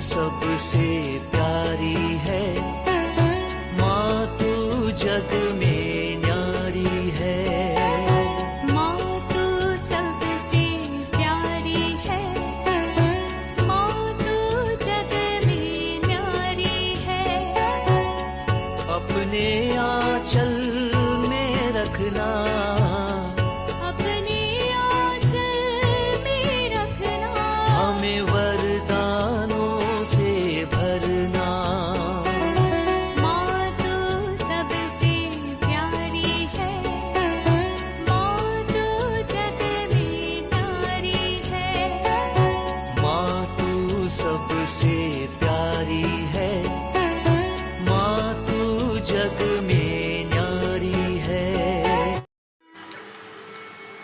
सबसे प्यारी है, माँ तू जग में न्यारी है। माँ तू सबसे प्यारी है, माँ तू जग में न्यारी है। अपने आंचल में रखना, अपने आंचल में रखना, हमें वरदानों से भरना। माँ तू सबसे प्यारी है, माँ तू जग में न्यारी है। माँ तू सबसे प्यारी है, माँ तू जग में न्यारी है।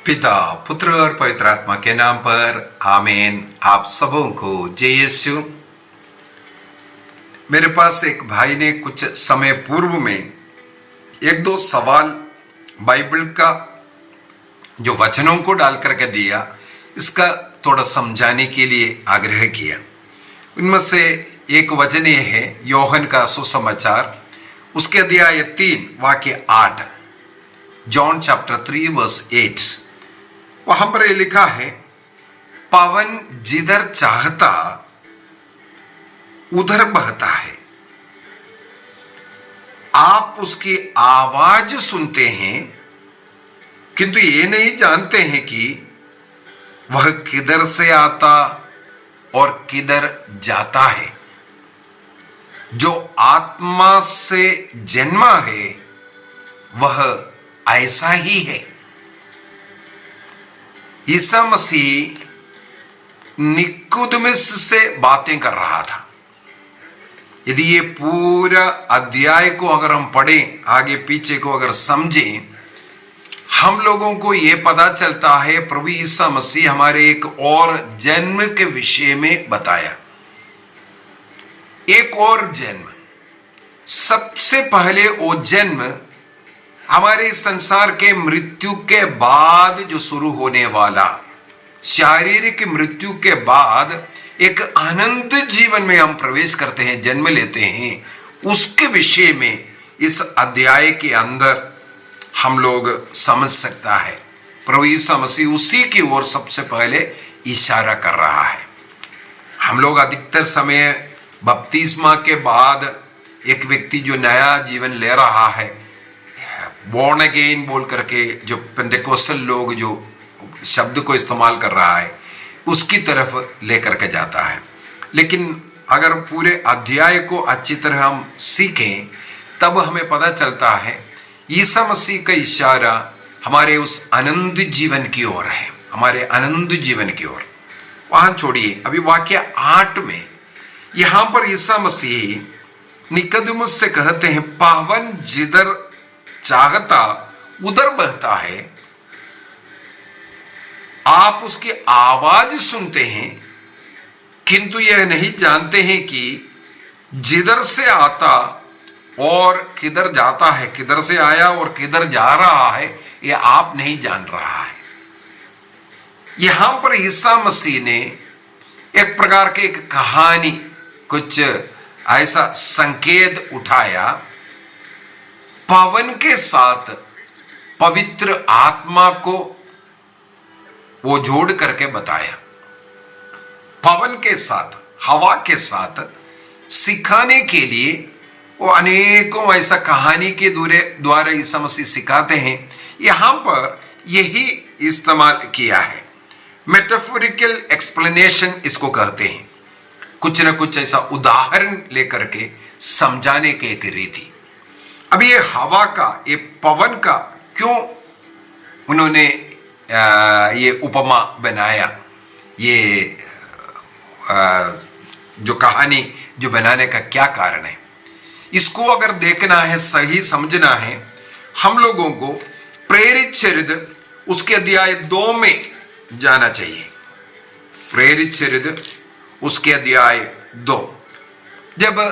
पिता, पुत्र और पवित्र आत्मा के नाम पर आमीन। आप सबों को जय यीशु। मेरे पास एक भाई ने कुछ समय पूर्व में एक दो सवाल बाइबल का जो वचनों को डाल करके दिया, इसका थोड़ा समझाने के लिए आग्रह किया। उनमें से एक वचन ये है यूहन्ना का सुसमाचार, उसके अध्याय 3 वाक्य 8, जॉन चैप्टर 3 वर्स 8। वहां पर लिखा है, पवन जिधर चाहता उधर बहता है, आप उसकी आवाज सुनते हैं किंतु ये नहीं जानते हैं कि वह किधर से आता और किधर जाता है। जो आत्मा से जन्मा है वह ऐसा ही है। ईसा मसीह निकोदेमुस से बातें कर रहा था। यदि ये पूरा अध्याय को अगर हम पढ़ें, आगे पीछे को अगर समझें, हम लोगों को यह पता चलता है प्रभु ईसा मसीह हमारे एक और जन्म के विषय में बताया। एक और जन्म, सबसे पहले वो जन्म हमारे संसार के मृत्यु के बाद जो शुरू होने वाला, शारीरिक मृत्यु के बाद एक अनंत जीवन में हम प्रवेश करते हैं, जन्म लेते हैं, उसके विषय में इस अध्याय के अंदर हम लोग समझ सकता है। प्रभु यीशु मसीह उसी की ओर सबसे पहले इशारा कर रहा है। हम लोग अधिकतर समय बपतिस्मा के बाद एक व्यक्ति जो नया जीवन ले रहा है, बॉर्न अगेन बोल करके जो पेंटेकोस्टल लोग जो शब्द को इस्तेमाल कर रहा है, उसकी तरफ लेकर के जाता है। लेकिन अगर पूरे अध्याय को अच्छी तरह हम सीखें तब हमें पता चलता है ईसा मसीह का इशारा हमारे उस आनंद जीवन की ओर है, हमारे आनंद जीवन की ओर। वहां छोड़िए, अभी वाक्य 8 में यहां पर ईसा मसीह निकोदेमुस से कहते हैं, पावन जिधर चाहता उधर बहता है, आप उसकी आवाज सुनते हैं किंतु यह नहीं जानते हैं कि जिधर से आता और किधर जाता है, किधर से आया और किधर जा रहा है, यह आप नहीं जान रहा है। यहां पर ईसा मसीह ने एक प्रकार की एक कहानी, कुछ ऐसा संकेत उठाया, पवन के साथ पवित्र आत्मा को वो जोड़ करके बताया। पवन के साथ, हवा के साथ सिखाने के लिए वो अनेकों ऐसा कहानी के द्वारा ईसा मसीह सिखाते हैं। यहां पर यही इस्तेमाल किया है, मेटाफोरिकल एक्सप्लेनेशन इसको कहते हैं। कुछ ना कुछ ऐसा उदाहरण लेकर के समझाने की एक रीति। अब ये हवा का, ये पवन का क्यों उन्होंने ये उपमा बनाया, ये जो कहानी जो बनाने का क्या कारण है, इसको अगर देखना है, सही समझना है, हम लोगों को प्रेरित चरित्र उसके अध्याय 2 में जाना चाहिए। प्रेरित चरित्र उसके अध्याय 2, जब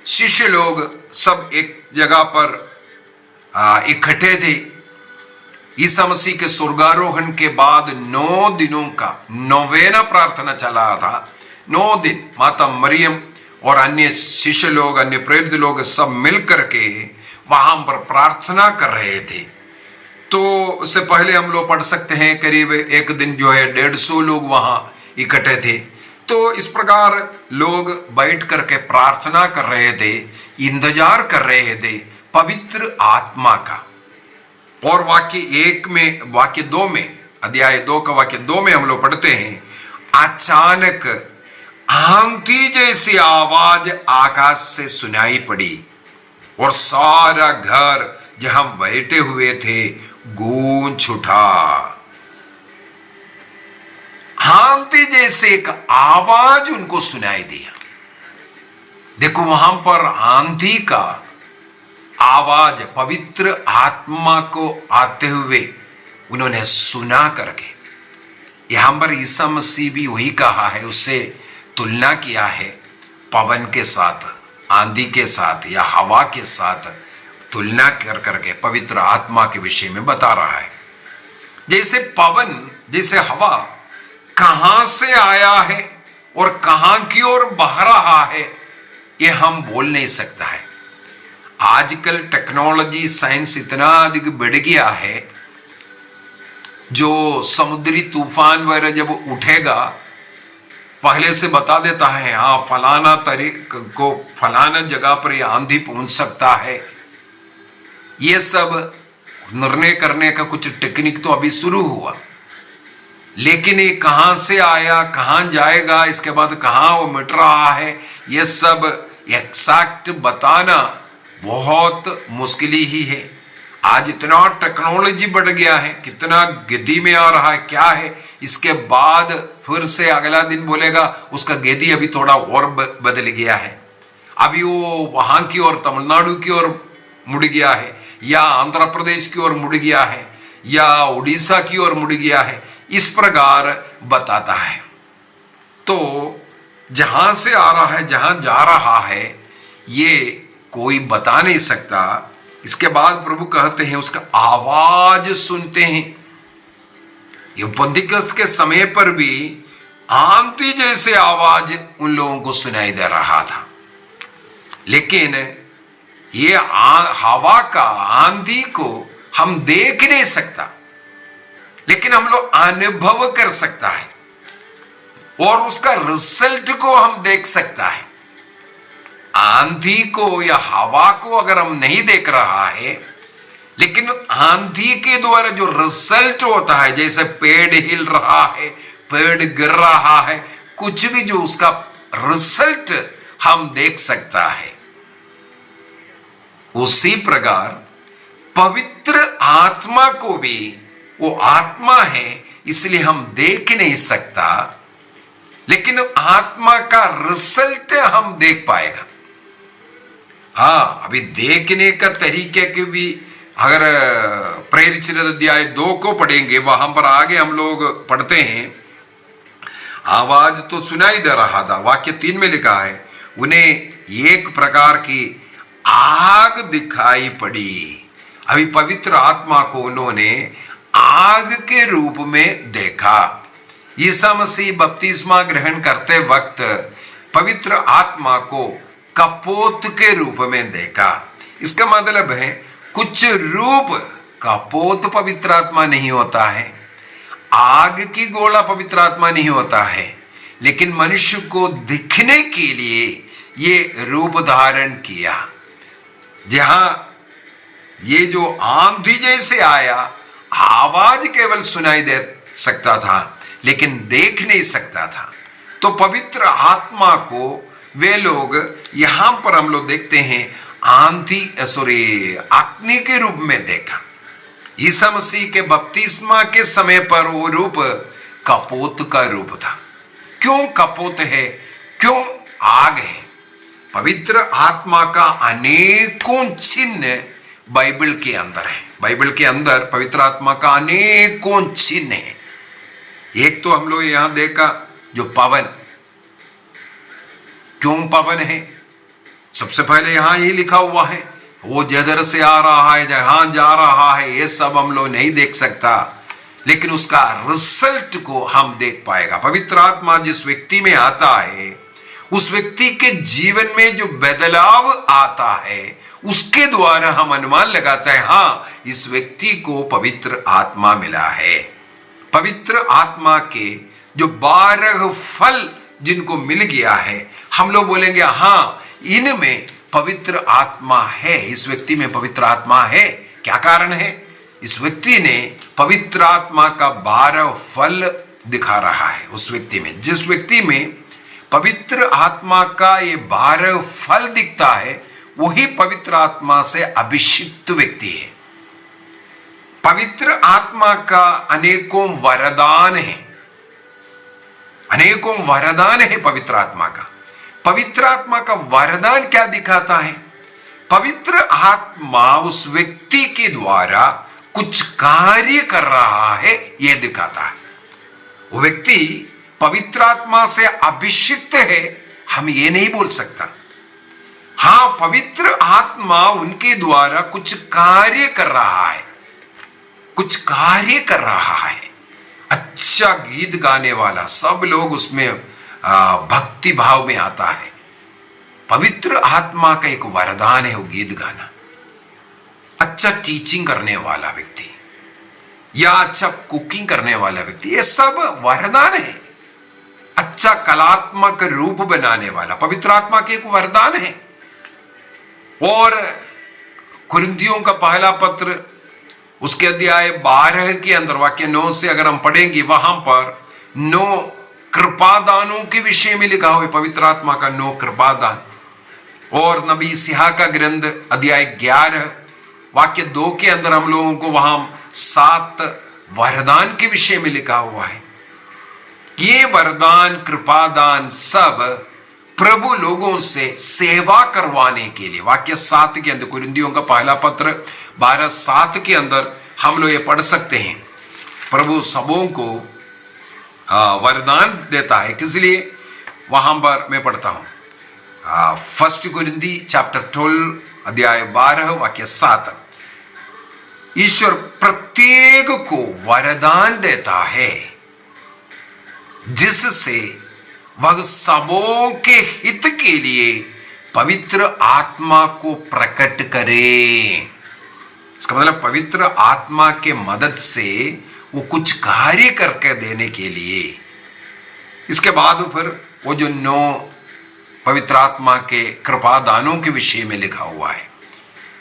शिष्य लोग सब एक जगह पर इकट्ठे थे, ईसा मसीह के स्वर्गारोहण के बाद 9 दिनों का नोवेना प्रार्थना चला था, 9 दिन माता मरियम और अन्य शिष्य लोग, अन्य प्रेरित लोग सब मिल करके वहां पर प्रार्थना कर रहे थे। तो उससे पहले हम लोग पढ़ सकते हैं करीब एक दिन जो है 150 लोग वहां इकट्ठे थे। तो इस प्रकार लोग बैठ करके प्रार्थना कर रहे थे, इंतजार कर रहे थे पवित्र आत्मा का। और वाक्य 2 में, अध्याय 2 का वाक्य 2 में हम लोग पढ़ते हैं, अचानक आंधी जैसी आवाज आकाश से सुनाई पड़ी और सारा घर जहां बैठे हुए थे गूंज उठा। आंधी जैसे एक आवाज उनको सुनाई दिया। देखो वहां पर आंधी का आवाज पवित्र आत्मा को आते हुए उन्होंने सुना करके, यहां पर ईसा मसीह भी वही कहा है, उससे तुलना किया है पवन के साथ, आंधी के साथ या हवा के साथ तुलना कर करके पवित्र आत्मा के विषय में बता रहा है। जैसे पवन, जैसे हवा कहां से आया है और कहां की ओर बह रहा है ये हम बोल नहीं सकता है। आजकल टेक्नोलॉजी, साइंस इतना अधिक बढ़ गया है, जो समुद्री तूफान वगैरह जब उठेगा पहले से बता देता है, हाँ फलाना तारीख को फलाना जगह पर यह आंधी पहुंच सकता है। ये सब निर्णय करने का कुछ टेक्निक तो अभी शुरू हुआ, लेकिन ये कहां से आया, कहां जाएगा, इसके बाद कहां वो मिट रहा है, ये सब एग्जैक्ट बताना बहुत मुश्किल ही है। आज इतना टेक्नोलॉजी बढ़ गया है, कितना गति में आ रहा है, क्या है, इसके बाद फिर से अगला दिन बोलेगा उसका गति अभी थोड़ा और बदल गया है, अभी वो वहां की ओर तमिलनाडु की ओर मुड़ गया है, या आंध्र प्रदेश की ओर मुड़ गया है, या उड़ीसा की ओर मुड़ गया है, इस प्रकार बताता है। तो जहां से आ रहा है, जहां जा रहा है, ये कोई बता नहीं सकता। इसके बाद प्रभु कहते हैं उसका आवाज सुनते हैं। ये पेंतिकोस्त के समय पर भी आंधी जैसे आवाज उन लोगों को सुनाई दे रहा था, लेकिन ये हवा का, आंधी को हम देख नहीं सकता, लेकिन हम लोग अनुभव कर सकता है और उसका रिजल्ट को हम देख सकता है। आंधी को या हवा को अगर हम नहीं देख रहा है, लेकिन आंधी के द्वारा जो रिजल्ट होता है, जैसे पेड़ हिल रहा है, पेड़ गिर रहा है, कुछ भी जो उसका रिजल्ट हम देख सकता है, उसी प्रकार पवित्र आत्मा को भी, वो आत्मा है इसलिए हम देख नहीं सकता, लेकिन आत्मा का रिजल्ट हम देख पाएगा। हाँ, अभी देखने का तरीके के भी अगर प्रेरित अध्याय 2 को पढ़ेंगे, वहां पर आगे हम लोग पढ़ते हैं, आवाज तो सुनाई दे रहा था। वाक्य 3 में लिखा है, उन्हें एक प्रकार की आग दिखाई पड़ी। अभी पवित्र आत्मा को उन्होंने आग के रूप में देखा। ईसा मसीह बपतिस्मा ग्रहण करते वक्त पवित्र आत्मा को कपोत के रूप में देखा। इसका मतलब है कुछ रूप, कपोत पवित्र आत्मा नहीं होता है, आग की गोला पवित्र आत्मा नहीं होता है, लेकिन मनुष्य को दिखने के लिए ये रूप धारण किया। जहां ये जो आंधी जैसे आया, आवाज केवल सुनाई दे सकता था लेकिन देख नहीं सकता था। तो पवित्र आत्मा को वे लोग यहां पर हम लोग देखते हैं अग्नि के रूप में देखा। ईसा मसीह के बपतिस्मा के समय पर वो रूप कपोत का रूप था। क्यों कपोत है, क्यों आग है? पवित्र आत्मा का अनेकों चिन्ह बाइबल के अंदर है। बाइबल के अंदर पवित्र आत्मा का अनेकों चिन्ह है। एक तो हम लोग यहां देखा जो पवन, क्यों पवन है? सबसे पहले यहां ये लिखा हुआ है, वो जिधर से आ रहा है, जहां जा रहा है, ये सब हम लोग नहीं देख सकता, लेकिन उसका रिजल्ट को हम देख पाएगा। पवित्र आत्मा जिस व्यक्ति में आता है, उस व्यक्ति के जीवन में जो बदलाव आता है, उसके द्वारा हम अनुमान लगाते हैं, हाँ, इस व्यक्ति को पवित्र आत्मा मिला है। पवित्र आत्मा के जो 12 फल जिनको मिल गया है, हम लोग बोलेंगे हाँ, इनमें पवित्र आत्मा है, इस व्यक्ति में पवित्र आत्मा है। क्या कारण है? इस व्यक्ति ने पवित्र आत्मा का 12 फल दिखा रहा है उस व्यक्ति में। जिस व्यक्ति में पवित्र आत्मा का ये 12 फल दिखता है, वही पवित्र आत्मा से अभिषिक्त व्यक्ति है। पवित्र आत्मा का अनेकों वरदान है, अनेकों वरदान है पवित्र आत्मा का। पवित्र आत्मा का वरदान क्या दिखाता है? पवित्र आत्मा उस व्यक्ति के द्वारा कुछ कार्य कर रहा है, यह दिखाता है। वो व्यक्ति पवित्र आत्मा से अभिषिक्त है, हम ये नहीं बोल सकता। हाँ, पवित्र आत्मा उनके द्वारा कुछ कार्य कर रहा है, कुछ कार्य कर रहा है। अच्छा गीत गाने वाला, सब लोग उसमें भक्ति भाव में आता है। पवित्र आत्मा का एक वरदान है वो गीत गाना। अच्छा टीचिंग करने वाला व्यक्ति या अच्छा कुकिंग करने वाला व्यक्ति, ये सब वरदान है। अच्छा कलात्मक रूप बनाने वाला पवित्र आत्मा के एक वरदान है। और कुरिन्थियों का पहला पत्र उसके अध्याय 12 के अंदर वाक्य 9 से अगर हम पढ़ेंगे, वहां पर 9 कृपादानों के विषय में लिखा हुआ है, पवित्र आत्मा का 9 कृपादान। और नबी सिहा का ग्रंथ अध्याय 11 वाक्य 2 के अंदर हम लोगों को वहां 7 वरदान के विषय में लिखा हुआ है। ये वरदान कृपादान सब प्रभु लोगों से सेवा करवाने के लिए, वाक्य 7 के अंदर, कुरिन्थियों का पहला पत्र 12:7 के अंदर हम लोग ये पढ़ सकते हैं। प्रभु सबों को वरदान देता है, किस लिए? वहां पर मैं पढ़ता हूं 1 कुरिन्थी चैप्टर 12 अध्याय 12 वाक्य 7। ईश्वर प्रत्येक को वरदान देता है जिससे वह सबों के हित के लिए पवित्र आत्मा को प्रकट करे। इसका मतलब पवित्र आत्मा के मदद से वो कुछ कार्य करके देने के लिए। इसके बाद फिर वो जो 9 पवित्र आत्मा के कृपादानों के विषय में लिखा हुआ है,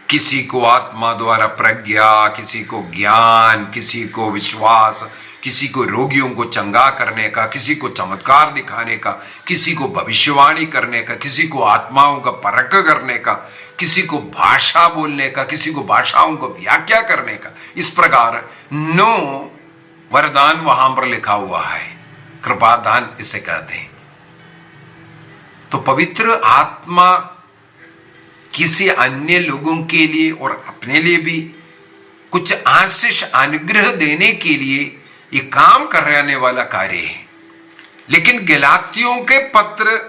किसी को आत्मा द्वारा प्रज्ञा, किसी को ज्ञान, किसी को विश्वास, किसी को रोगियों को चंगा करने का, किसी को चमत्कार दिखाने का, किसी को भविष्यवाणी करने का, किसी को आत्माओं का परख करने का, किसी को भाषा बोलने का, किसी को भाषाओं को व्याख्या करने का। इस प्रकार 9 वरदान वहां पर लिखा हुआ है, कृपादान इसे कहते हैं। तो पवित्र आत्मा किसी अन्य लोगों के लिए और अपने लिए भी कुछ आशीष अनुग्रह देने के लिए ये काम करने वाला कार्य है। लेकिन गलातियों के पत्र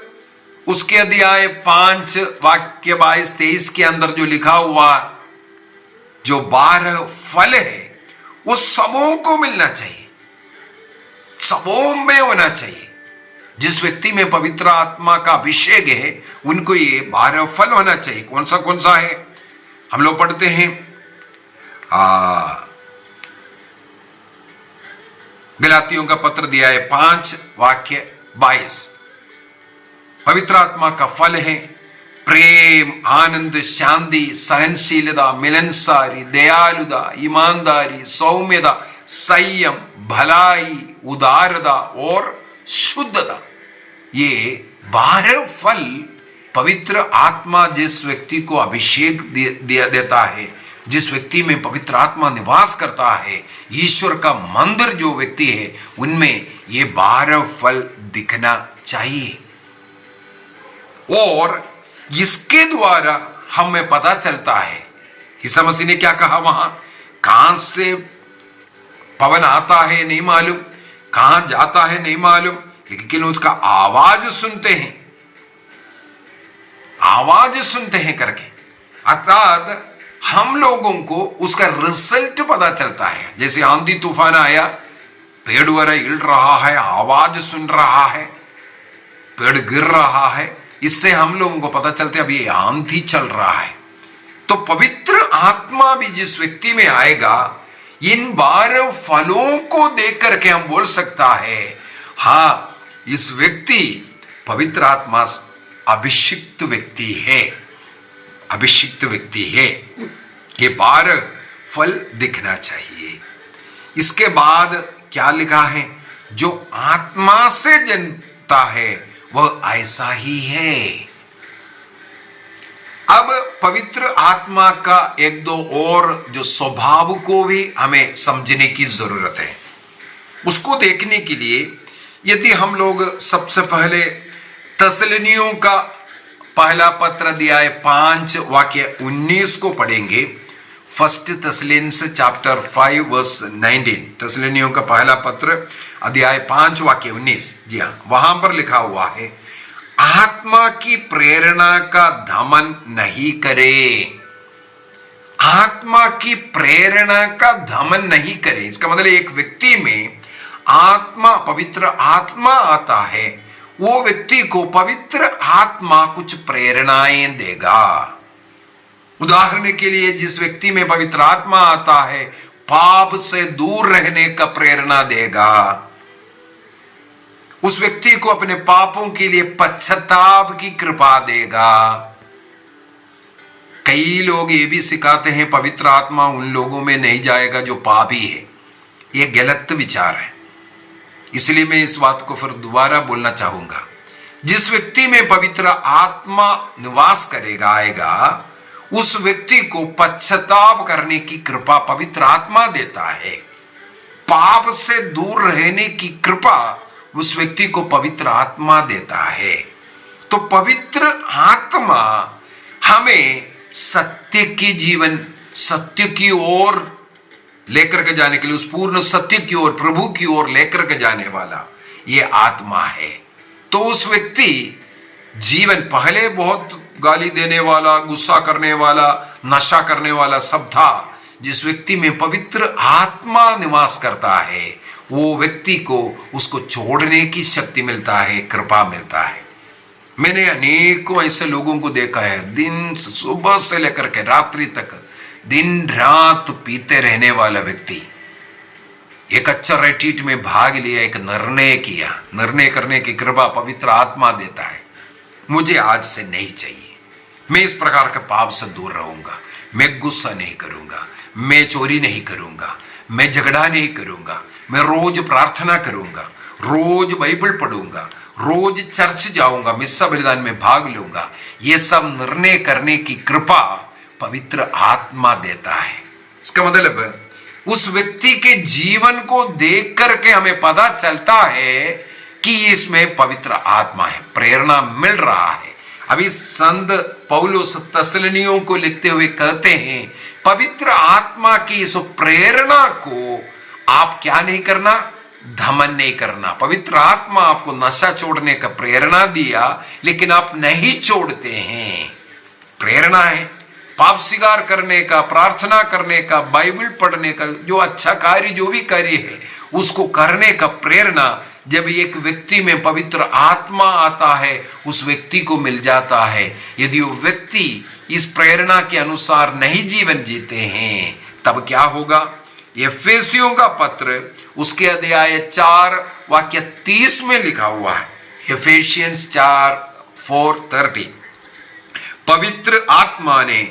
उसके अध्याय 5 वाक्य 22-23 के अंदर जो लिखा हुआ जो 12 फल है, वो सबों को मिलना चाहिए, सबों में होना चाहिए। जिस व्यक्ति में पवित्र आत्मा का अभिषेक है, उनको ये 12 फल होना चाहिए। कौन सा है? हम लोग पढ़ते हैं गलातियों का पत्र अध्याय 5 वाक्य 22। पवित्र आत्मा का फल है प्रेम, आनंद, शांति, सहनशीलता, मिलनसारी, दयालुता, ईमानदारी, सौम्यता, संयम, भलाई, उदारता और शुद्धता। ये 12 फल पवित्र आत्मा जिस व्यक्ति को अभिषेक देता है, जिस व्यक्ति में पवित्र आत्मा निवास करता है, ईश्वर का मंदिर जो व्यक्ति है, उनमें ये 12 फल दिखना चाहिए। और इसके द्वारा हमें पता चलता है, ईसा मसीह ने क्या कहा वहां, कहां से पवन आता है नहीं मालूम, कहां जाता है नहीं मालूम, लेकिन उसका आवाज सुनते हैं, आवाज सुनते हैं करके। अर्थात हम लोगों को उसका रिजल्ट पता चलता है। जैसे आंधी तूफान आया, पेड़ वगैरह हिल रहा है, आवाज सुन रहा है, पेड़ गिर रहा है, इससे हम लोगों को पता चलता है अभी आंधी चल रहा है। तो पवित्र आत्मा भी जिस व्यक्ति में आएगा, इन 12 फलों को देख करके हम बोल सकता है, हाँ इस व्यक्ति पवित्र आत्मा अभिषिक्त व्यक्ति है, अभिषिक्त व्यक्ति है। ये 12 फल दिखना चाहिए। इसके बाद क्या लिखा है? जो आत्मा से जन्मता है वह ऐसा ही है। अब पवित्र आत्मा का एक दो और जो स्वभाव को भी हमें समझने की जरूरत है। उसको देखने के लिए यदि हम लोग सबसे पहले तसलनियों का पहला पत्र अध्याय 5 वाक्य 19 को पढ़ेंगे। फर्स्ट तसलिन्स चैप्टर 5 वर्स 19, तसलिनियों का पहला पत्र अध्याय 5 वाक्य 19। जी हाँ, वहां पर लिखा हुआ है, आत्मा की प्रेरणा का दमन नहीं करे। आत्मा की प्रेरणा का दमन नहीं करे, इसका मतलब एक व्यक्ति में आत्मा, पवित्र आत्मा आता है, वो व्यक्ति को पवित्र आत्मा कुछ प्रेरणाएं देगा। उदाहरण के लिए जिस व्यक्ति में पवित्र आत्मा आता है, पाप से दूर रहने का प्रेरणा देगा। उस व्यक्ति को अपने पापों के लिए पश्चाताप की कृपा देगा। कई लोग ये भी सिखाते हैं पवित्र आत्मा उन लोगों में नहीं जाएगा जो पापी है। ये गलत विचार है, इसलिए मैं इस बात को फिर दोबारा बोलना चाहूंगा। जिस व्यक्ति में पवित्र आत्मा निवास करेगा, आएगा, उस व्यक्ति को पश्चाताप करने की कृपा पवित्र आत्मा देता है। पाप से दूर रहने की कृपा उस व्यक्ति को पवित्र आत्मा देता है। तो पवित्र आत्मा हमें सत्य की जीवन, सत्य की ओर लेकर के जाने के लिए, उस पूर्ण सत्य की ओर, प्रभु की ओर लेकर के जाने वाला ये आत्मा है। तो उस व्यक्ति जीवन पहले बहुत गाली देने वाला, गुस्सा करने वाला, नशा करने वाला सब था। जिस व्यक्ति में पवित्र आत्मा निवास करता है, वो व्यक्ति को उसको छोड़ने की शक्ति मिलता है, कृपा मिलता है। मैंने अनेकों ऐसे लोगों को देखा है, दिन सुबह से लेकर के रात्रि तक दिन रात पीते रहने वाला व्यक्ति एक अच्छा रेट्रीट में भाग लिया, एक निर्णय किया, निर्णय करने की कृपा पवित्र आत्मा देता है। मुझे आज से नहीं चाहिए, मैं इस प्रकार के पाप से दूर रहूंगा, मैं गुस्सा नहीं करूंगा, मैं चोरी नहीं करूंगा, मैं झगड़ा नहीं करूंगा, मैं रोज प्रार्थना करूंगा, रोज बाइबल पढ़ूंगा, रोज चर्च जाऊंगा, मिस्सा बलिदान में भाग लूंगा। ये सब निर्णय करने की कृपा पवित्र आत्मा देता है। इसका मतलब उस व्यक्ति के जीवन को देख करके हमें पता चलता है कि इसमें पवित्र आत्मा है, प्रेरणा मिल रहा है। अभी संत पौलुस तसलनियों को लिखते हुए कहते हैं, पवित्र आत्मा की इस प्रेरणा को आप क्या नहीं करना, दमन नहीं करना। पवित्र आत्मा आपको नशा छोड़ने का प्रेरणा दिया, लेकिन आप नहीं छोड़ते हैं। प्रेरणा है पाप स्वीकार करने का, प्रार्थना करने का, बाइबल पढ़ने का, जो अच्छा कार्य जो भी कार्य है उसको करने का प्रेरणा जब एक व्यक्ति में पवित्र आत्मा आता है, उस व्यक्ति को मिल जाता है। यदि वो व्यक्ति इस प्रेरणा के अनुसार नहीं जीवन जीते हैं, तब क्या होगा? एफेसियों का पत्र उसके अध्याय 4 वाक्य 30 में लिखा हुआ है, एफेसियंस 4:4-30, पवित्र आत्मा ने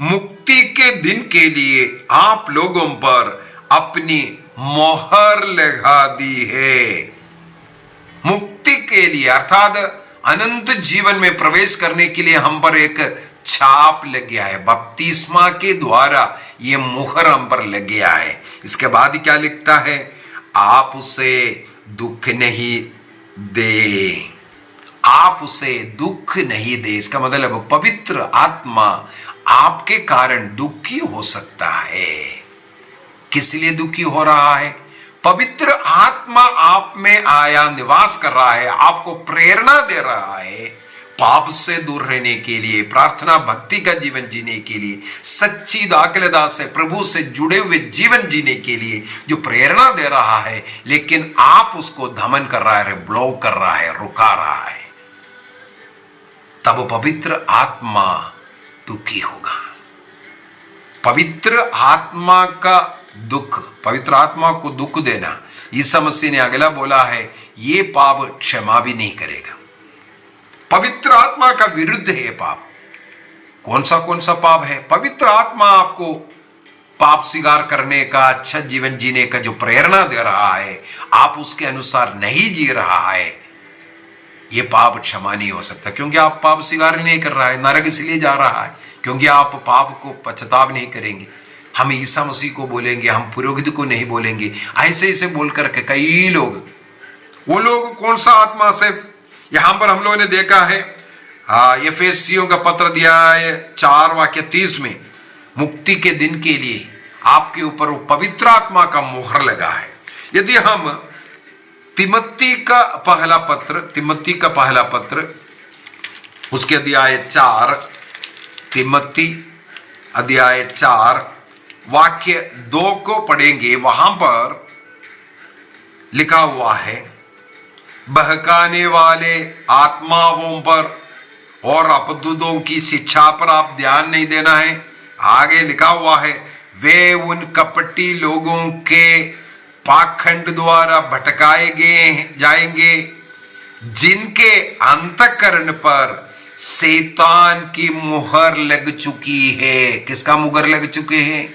मुक्ति के दिन के लिए आप लोगों पर अपनी मोहर लगा दी है। मुक्ति के लिए अर्थात अनंत जीवन में प्रवेश करने के लिए हम पर एक छाप लग गया है, बपतिस्मा के द्वारा ये मुहर हम पर लग गया है। इसके बाद क्या लिखता है? आप उसे दुख नहीं दे, आप उसे दुख नहीं दे। इसका मतलब पवित्र आत्मा आपके कारण दुखी हो सकता है। किस लिए दुखी हो रहा है? पवित्र आत्मा आप में आया, निवास कर रहा है, आपको प्रेरणा दे रहा है, पाप से दूर रहने के लिए, प्रार्थना भक्ति का जीवन जीने के लिए, सच्ची दाखिलता से प्रभु से जुड़े हुए जीवन जीने के लिए जो प्रेरणा दे रहा है, लेकिन आप उसको दमन कर रहा है, ब्लॉक कर रहा है, रुका रहा है, तब पवित्र आत्मा दुखी होगा। पवित्र आत्मा का दुख, पवित्र आत्मा को दुख देना, ईसा मसीह ने अगला बोला है, ये पाप क्षमा भी नहीं करेगा। पवित्र आत्मा का विरुद्ध है पाप। कौन सा पाप है? पवित्र आत्मा आपको पाप स्वीकार करने का, अच्छा जीवन जीने का जो प्रेरणा दे रहा है, आप उसके अनुसार नहीं जी रहा है, ये पाप क्षमा नहीं हो सकता, क्योंकि आप पाप स्वीकार नहीं कर रहा है। नरक इसलिए जा रहा है क्योंकि आप पाप को पश्चाताप नहीं करेंगे। हम ईसा मसीह को बोलेंगे, हम पुरोहित को नहीं बोलेंगे, ऐसे बोल करके कई लोग, वो लोग कौन सा आत्मा से, यहां पर हम लोगों ने देखा है एफेसियों का पत्र दिया है 4:30 में, मुक्ति के दिन के लिए आपके ऊपर वो पवित्र आत्मा का मोहर लगा है। यदि हम तिमोथी का पहला पत्र उसके अध्याय 4, तिमोथी अध्याय 4 वाक्य 2 को पढ़ेंगे, वहां पर लिखा हुआ है, बहकाने वाले आत्माओं पर और अपदूतों की शिक्षा पर आप ध्यान नहीं देना है। आगे लिखा हुआ है, वे उन कपटी लोगों के पाखंड द्वारा भटकाए जाएंगे जिनके अंतःकरण पर शैतान की मुहर लग चुकी है। किसका मुहर लग चुके हैं?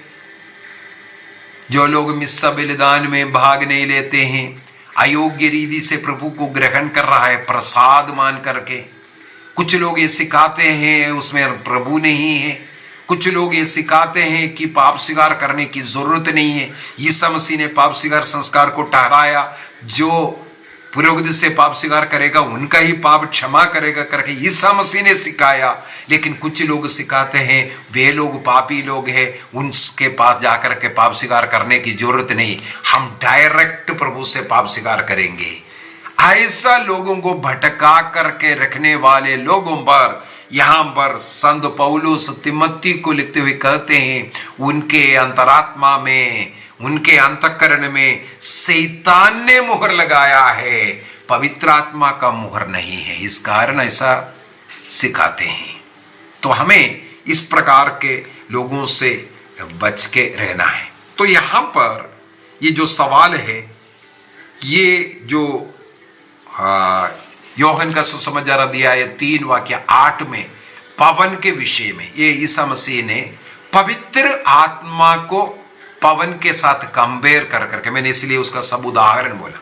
जो लोग मिस्सा बलिदान में भाग नहीं लेते हैं, अयोग्य रीति से प्रभु को ग्रहण कर रहा है प्रसाद मान करके। कुछ लोग ये सिखाते हैं उसमें प्रभु नहीं है, कुछ लोग ये सिखाते हैं कि पाप स्वीकार करने की जरूरत नहीं है। ईसा मसीह ने पाप स्वीकार संस्कार को ठहराया, जो पुरोहित से पाप स्वीकार करेगा उनका ही पाप क्षमा करेगा करके ईसा मसीह ने सिखाया। लेकिन कुछ लोग सिखाते हैं वे लोग पापी लोग हैं, उनके पास जाकर के पाप स्वीकार करने की जरूरत नहीं, हम डायरेक्ट प्रभु से पाप स्वीकार करेंगे। ऐसा लोगों को भटका करके रखने वाले लोगों पर यहां पर संत पौलुस तिमोथी को लिखते हुए कहते हैं, उनके अंतरात्मा में, उनके अंतःकरण में शैतान ने मुहर लगाया है, पवित्र आत्मा का मुहर नहीं है। इस कारण ऐसा सिखाते हैं। तो हमें इस प्रकार के लोगों से बच के रहना है। तो यहां पर ये जो सवाल है, ये जो योहन का सुसमाचार अध्याय 3 वाक्य 8 में पवन के विषय में, ये ईसा मसीह ने पवित्र आत्मा को पवन के साथ कंपेयर कर करके, मैंने इसलिए उसका सब उदाहरण बोला।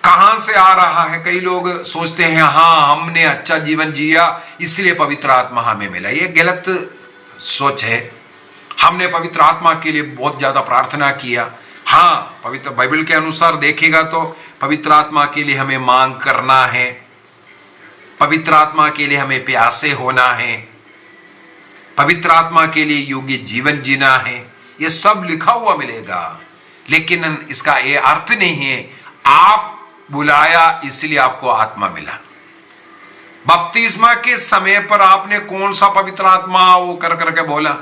कहां से आ रहा है? कई लोग सोचते हैं हाँ हमने अच्छा जीवन जिया इसलिए पवित्र आत्मा हमें मिला। ये गलत सोच है। हमने पवित्र आत्मा के लिए बहुत ज्यादा प्रार्थना किया, हाँ पवित्र बाइबल के अनुसार देखेगा तो पवित्र आत्मा के लिए हमें मांग करना है, पवित्र आत्मा के लिए हमें प्यासे होना है, पवित्र आत्मा के लिए योग्य जीवन जीना है, ये सब लिखा हुआ मिलेगा। लेकिन इसका ये अर्थ नहीं है आप बुलाया इसलिए आपको आत्मा मिला। बपतिस्मा के समय पर आपने कौन सा पवित्र आत्मा वो कर करके बोला?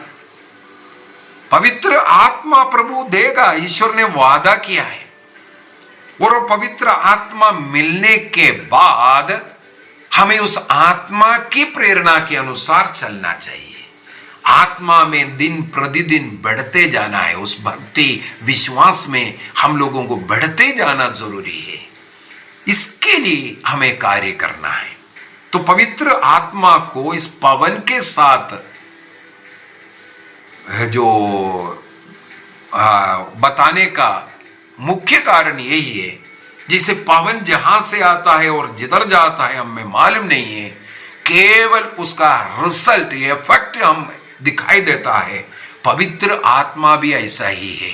पवित्र आत्मा प्रभु देगा, ईश्वर ने वादा किया है। और पवित्र आत्मा मिलने के बाद हमें उस आत्मा की प्रेरणा के अनुसार चलना चाहिए। आत्मा में दिन प्रतिदिन बढ़ते जाना है, उस भक्ति विश्वास में हम लोगों को बढ़ते जाना जरूरी है। इसके लिए हमें कार्य करना है। तो पवित्र आत्मा को इस पवन के साथ जो बताने का मुख्य कारण यही है, जिसे पवन जहां से आता है और जिधर जाता है हमें मालूम नहीं है, केवल उसका रिजल्ट, इफेक्ट हम दिखाई देता है। पवित्र आत्मा भी ऐसा ही है,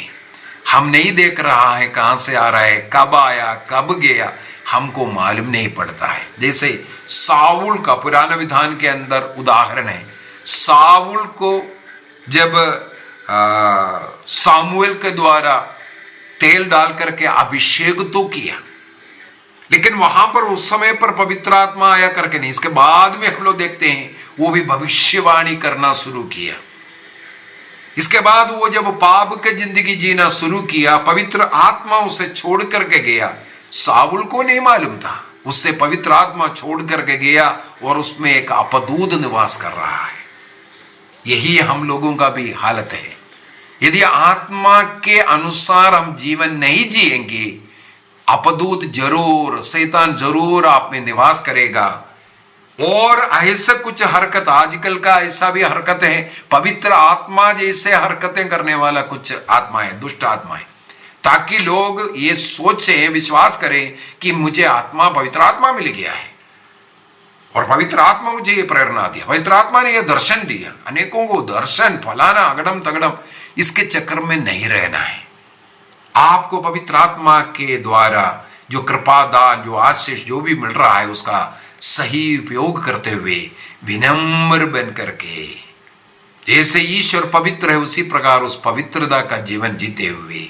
हम नहीं देख रहा है कहां से आ रहा है, कब आया कब गया, हमको मालूम नहीं पड़ता है। जैसे साउल का पुराने विधान के अंदर उदाहरण है। साउल को जब सामुएल के द्वारा तेल डाल करके अभिषेक तो किया, लेकिन वहां पर उस समय पर पवित्र आत्मा आया करके नहीं, इसके बाद में हम लोग देखते हैं वो भी भविष्यवाणी करना शुरू किया। इसके बाद वो जब पाप की जिंदगी जीना शुरू किया, पवित्र आत्मा उसे छोड़ करके गया। साउल को नहीं मालूम था, उससे पवित्र आत्मा छोड़ करके गया और उसमें एक अपदूत निवास कर रहा है। यही हम लोगों का भी हालत है। यदि आत्मा के अनुसार हम जीवन नहीं जिएंगे, अपदूत जरूर, शैतान जरूर आप में निवास करेगा। और ऐसा कुछ हरकत, आजकल का ऐसा भी हरकत है, पवित्र आत्मा जैसे हरकतें करने वाला कुछ आत्मा है, दुष्ट आत्मा है, ताकि लोग ये सोचें, विश्वास करें कि मुझे आत्मा, पवित्र आत्मा मिल गया है और पवित्र आत्मा मुझे ये प्रेरणा दिया, पवित्र आत्मा ने ये दर्शन दिया, अनेकों को दर्शन, फलाना अगड़म तगड़म, इसके चक्कर में नहीं रहना है। आपको पवित्र आत्मा के द्वारा जो कृपा दान, जो आशीष, जो भी मिल रहा है उसका सही उपयोग करते हुए विनम्र बन करके, जैसे ईश्वर पवित्र है उसी प्रकार उस पवित्रता का जीवन जीते हुए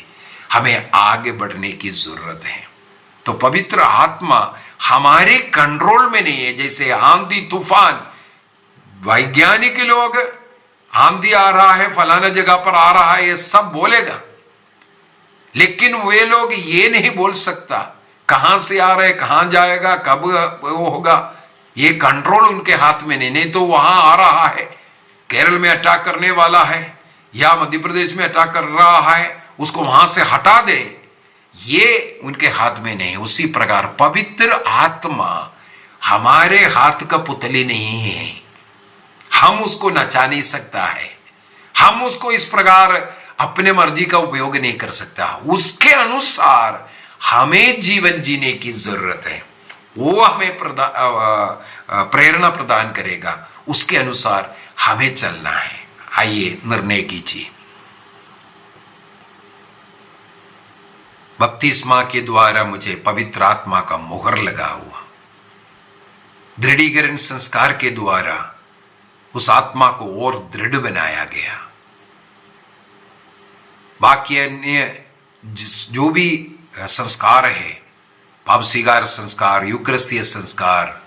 हमें आगे बढ़ने की जरूरत है। तो पवित्र आत्मा हमारे कंट्रोल में नहीं है। जैसे आंधी तूफान, वैज्ञानिक लोग आंधी आ रहा है, फलाना जगह पर आ रहा है, ये सब बोलेगा, लेकिन वे लोग ये नहीं बोल सकता कहां से आ रहे, कहां जाएगा, कब वो होगा, ये कंट्रोल उनके हाथ में नहीं। नहीं तो वहां आ रहा है, केरल में अटैक करने वाला है या मध्य प्रदेश में अटैक कर रहा है, उसको वहां से हटा दे, ये उनके हाथ में नहीं। उसी प्रकार पवित्र आत्मा हमारे हाथ का पुतली नहीं है, हम उसको नचा नहीं सकता है, हम उसको इस प्रकार अपने मर्जी का उपयोग नहीं कर सकता। उसके अनुसार हमें जीवन जीने की जरूरत है, वो हमें प्रेरणा प्रदान करेगा, उसके अनुसार हमें चलना है। आइए निर्णय कीजिए। बपतिस्मा के द्वारा मुझे पवित्र आत्मा का मोहर लगा हुआ, दृढ़ीकरण संस्कार के द्वारा उस आत्मा को और दृढ़ बनाया गया। बाकी अन्य जो भी संस्कार है, पाप स्वीकार संस्कार, यूकरिस्तीय संस्कार,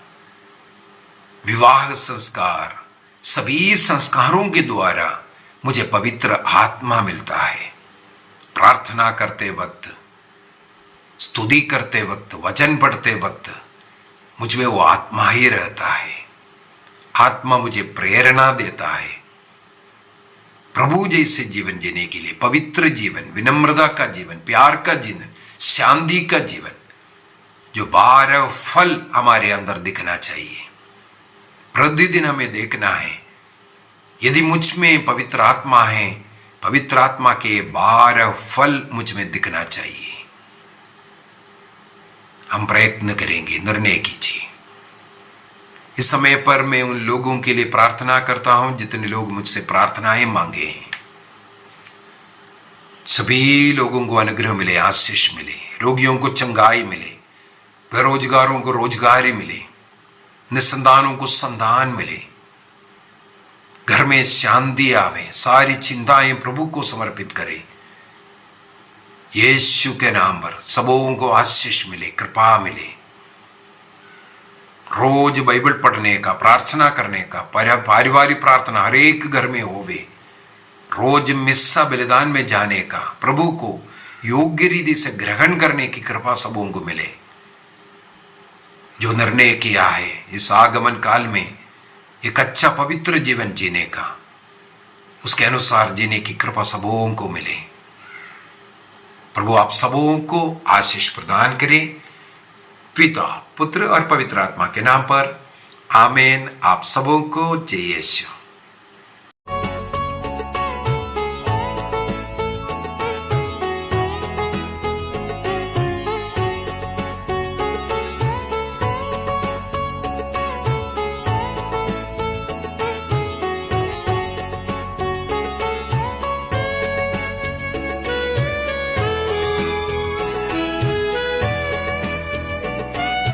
विवाह संस्कार, सभी संस्कारों के द्वारा मुझे पवित्र आत्मा मिलता है। प्रार्थना करते वक्त, स्तुति करते वक्त, वचन पढ़ते वक्त मुझमें वो आत्मा ही रहता है। आत्मा मुझे प्रेरणा देता है प्रभु जैसे जीवन जीने के लिए, पवित्र जीवन, विनम्रता का जीवन, प्यार का जीवन, शांति का जीवन, जो 12 फल हमारे अंदर दिखना चाहिए। प्रतिदिन हमें देखना है, यदि मुझ में पवित्र आत्मा है, पवित्र आत्मा के 12 फल मुझ में दिखना चाहिए। हम प्रयत्न करेंगे, निर्णय कीजिए। इस समय पर मैं उन लोगों के लिए प्रार्थना करता हूं जितने लोग मुझसे प्रार्थनाएं मांगे हैं। सभी लोगों को अनुग्रह मिले, आशीष मिले, रोगियों को चंगाई मिले, बेरोजगारों को रोजगारी मिले, निसंतानों को संतान मिले, घर में शांति आवे, सारी चिंताएं प्रभु को समर्पित करें। यीशु के नाम पर सबों को आशीष मिले, कृपा मिले। रोज बाइबल पढ़ने का, प्रार्थना करने का, पारिवारिक प्रार्थना हर एक घर में होवे। रोज मिस्सा बलिदान में जाने का, प्रभु को योग्य रीति से ग्रहण करने की कृपा सबों को मिले। जो निर्णय किया है इस आगमन काल में एक अच्छा पवित्र जीवन जीने का, उसके अनुसार जीने की कृपा सबों को मिले। प्रभु आप सबों को आशीष प्रदान करें, पिता, पुत्र और पवित्र आत्मा के नाम पर आमीन। आप सबों को जय यीशु।